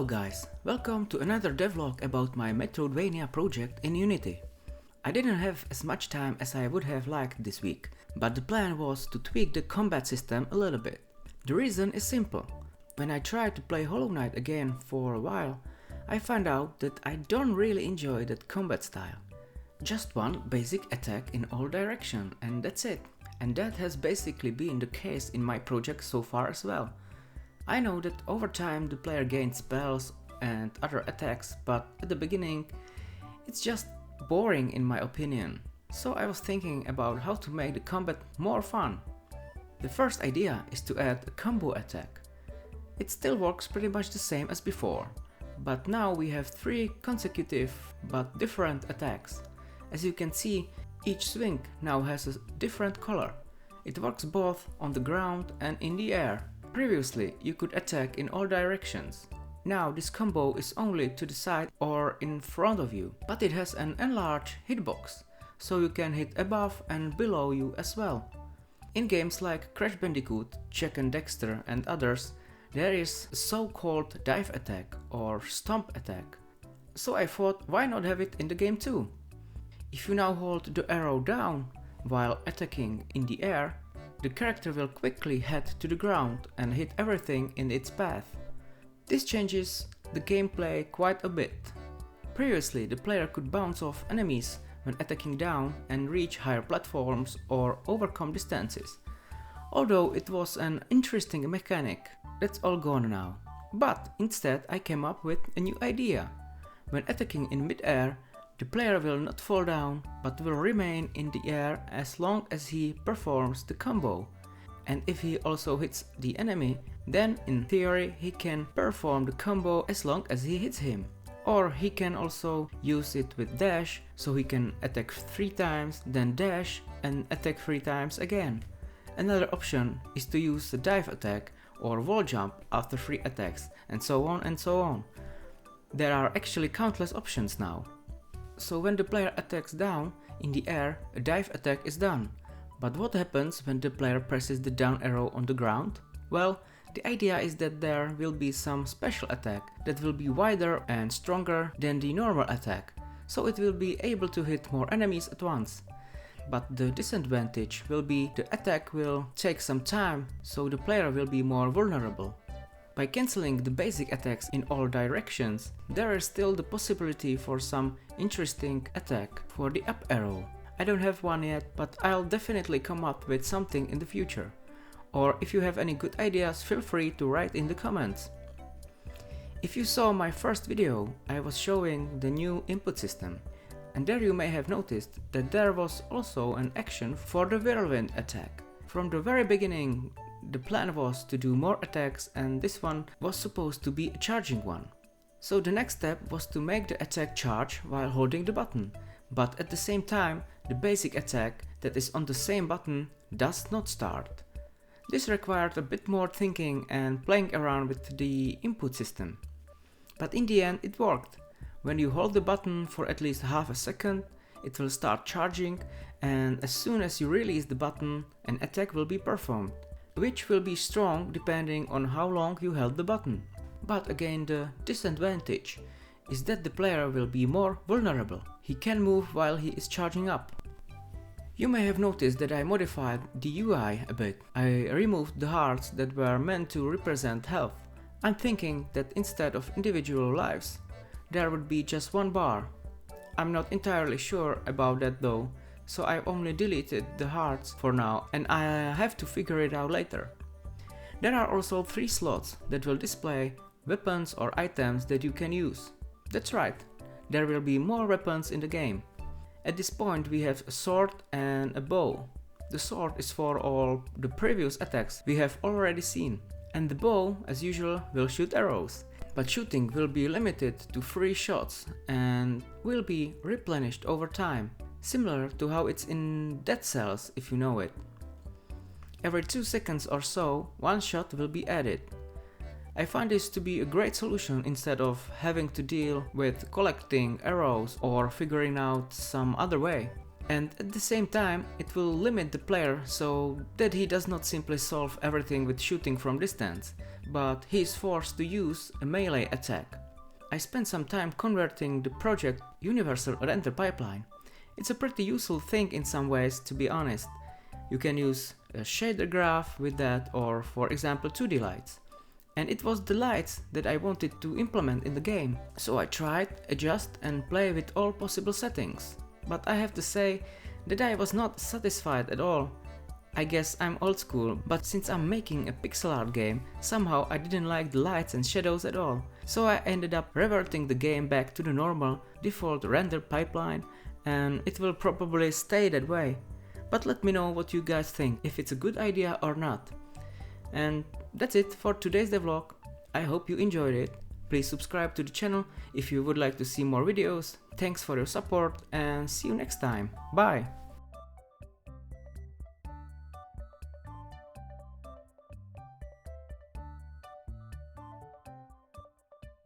guys, welcome to another devlog about my Metroidvania project in Unity. I didn't have as much time as I would have liked this week, but the plan was to tweak the combat system a little bit. The reason is simple. When I tried to play Hollow Knight again for a while, I found out that I don't really enjoy that combat style. Just one basic attack in all directions and that's it. And that has basically been the case in my project so far as well. I know that over time the player gains spells and other attacks, but at the beginning it's just boring in my opinion. So I was thinking about how to make the combat more fun. The first idea is to add a combo attack. It still works pretty much the same as before, but now we have 3 consecutive but different attacks. As you can see, each swing now has a different color. It works both on the ground and in the air. Previously, you could attack in all directions. Now this combo is only to the side or in front of you, but it has an enlarged hitbox, so you can hit above and below you as well. In games like Crash Bandicoot, Jak and Daxter and others, there is a so-called dive attack or stomp attack. So I thought, why not have it in the game too? If you now hold the arrow down while attacking in the air, the character will quickly head to the ground and hit everything in its path. This changes the gameplay quite a bit. Previously, the player could bounce off enemies when attacking down and reach higher platforms or overcome distances. Although it was an interesting mechanic, that's all gone now. But instead I came up with a new idea. When attacking in mid-air, the player will not fall down, but will remain in the air as long as he performs the combo. And if he also hits the enemy, then in theory he can perform the combo as long as he hits him. Or he can also use it with dash, so he can attack 3 times, then dash and attack 3 times again. Another option is to use the dive attack or wall jump after 3 attacks, and so on and so on. There are actually countless options now. So when the player attacks down in the air, a dive attack is done. But what happens when the player presses the down arrow on the ground? Well, the idea is that there will be some special attack that will be wider and stronger than the normal attack, so it will be able to hit more enemies at once. But the disadvantage will be the attack will take some time, so the player will be more vulnerable. By cancelling the basic attacks in all directions, there is still the possibility for some interesting attack for the up arrow. I don't have one yet, but I'll definitely come up with something in the future. Or if you have any good ideas, feel free to write in the comments. If you saw my first video, I was showing the new input system. And there you may have noticed that there was also an action for the whirlwind attack. From the very beginning, the plan was to do more attacks and this one was supposed to be a charging one. So the next step was to make the attack charge while holding the button, but at the same time the basic attack that is on the same button does not start. This required a bit more thinking and playing around with the input system. But in the end it worked. When you hold the button for at least half a second, it will start charging, and as soon as you release the button, an attack will be performed, which will be strong depending on how long you held the button. But again, the disadvantage is that the player will be more vulnerable. He can move while he is charging up. You may have noticed that I modified the UI a bit. I removed the hearts that were meant to represent health. I'm thinking that instead of individual lives, there would be just one bar. I'm not entirely sure about that though, so I only deleted the hearts for now and I have to figure it out later. There are also 3 slots that will display weapons or items that you can use. That's right, there will be more weapons in the game. At this point we have a sword and a bow. The sword is for all the previous attacks we have already seen, and the bow, as usual, will shoot arrows. But shooting will be limited to 3 shots and will be replenished over time, similar to how it's in Dead Cells if you know it. Every 2 seconds or so, 1 shot will be added. I find this to be a great solution instead of having to deal with collecting arrows or figuring out some other way. And at the same time, it will limit the player so that he does not simply solve everything with shooting from distance, but he is forced to use a melee attack. I spent some time converting the project Universal Render Pipeline. It's a pretty useful thing in some ways, to be honest. You can use a shader graph with that, or for example 2D lights. And it was the lights that I wanted to implement in the game. So I tried, adjust and play with all possible settings. But I have to say that I was not satisfied at all. I guess I'm old school, but since I'm making a pixel art game, somehow I didn't like the lights and shadows at all. So I ended up reverting the game back to the normal default render pipeline, and it will probably stay that way. But let me know what you guys think, if it's a good idea or not. And that's it for today's devlog. I hope you enjoyed it. Please subscribe to the channel if you would like to see more videos. Thanks for your support and see you next time. Bye!